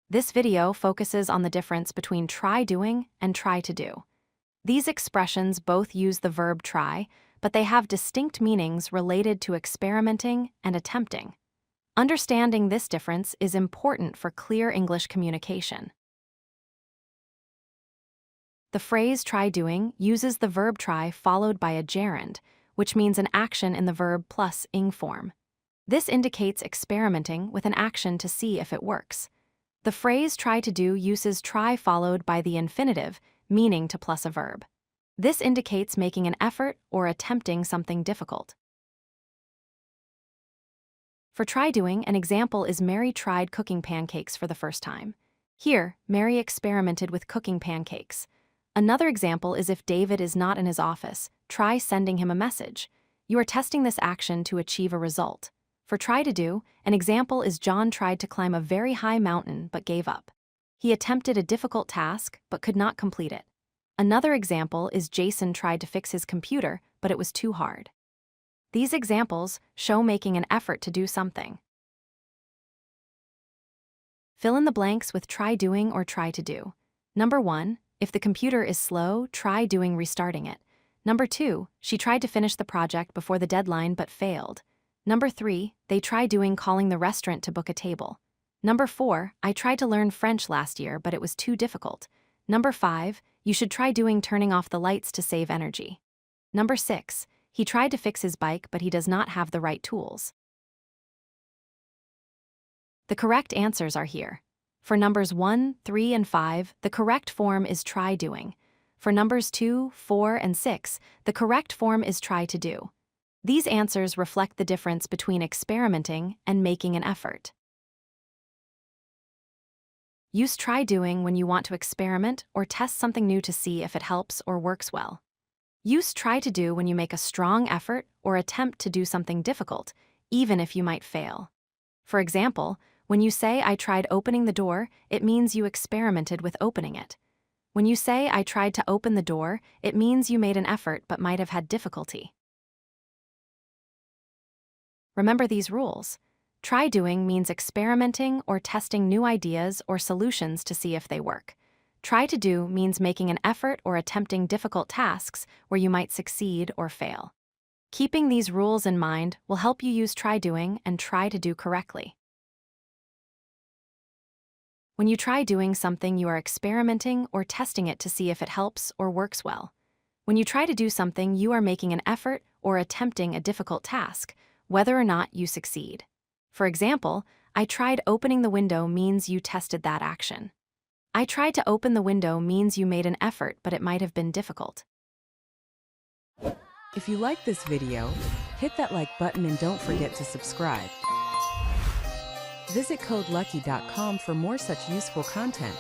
This video focuses on the difference between try doing and try to do. These expressions both use the verb try, but they have distinct meanings related to experimenting and attempting. Understanding this difference is important for clear English communication. The phrase try doing uses the verb try followed by a gerund, which means an action in the verb plus ing form. This indicates experimenting with an action to see if it works. The phrase try to do uses try followed by the infinitive, meaning to plus a verb. This indicates making an effort or attempting something difficult. For try doing, an example is Mary tried cooking pancakes for the first time. Here, Mary experimented with cooking pancakes. Another example is if David is not in his office, try sending him a message. You are testing this action to achieve a result. For try to do, an example is John tried to climb a very high mountain but gave up. He attempted a difficult task but could not complete it. Another example is Jason tried to fix his computer, but it was too hard. These examples show making an effort to do something. Fill in the blanks with try doing or try to do. Number 1, if the computer is slow, try doing restarting it. Number 2, she tried to finish the project before the deadline but failed. Number 3, they tried doing calling the restaurant to book a table. Number 4, I tried to learn French last year, but it was too difficult. Number 5, you should try doing turning off the lights to save energy. Number 6, he tried to fix his bike, but he does not have the right tools. The correct answers are here. For numbers 1, 3, and 5, the correct form is try doing. For numbers 2, 4, and 6, the correct form is try to do. These answers reflect the difference between experimenting and making an effort. Use try doing when you want to experiment or test something new to see if it helps or works well. Use try to do when you make a strong effort or attempt to do something difficult, even if you might fail. For example, when you say I tried opening the door, it means you experimented with opening it. When you say I tried to open the door, it means you made an effort but might have had difficulty. Remember these rules. Try doing means experimenting or testing new ideas or solutions to see if they work. Try to do means making an effort or attempting difficult tasks where you might succeed or fail. Keeping these rules in mind will help you use try doing and try to do correctly. When you try doing something, you are experimenting or testing it to see if it helps or works well. When you try to do something, you are making an effort or attempting a difficult task, whether or not you succeed. For example, I tried opening the window means you tested that action. I tried to open the window means you made an effort, but it might have been difficult. If you like this video, hit that like button and don't forget to subscribe. Visit codelucky.com for more such useful content.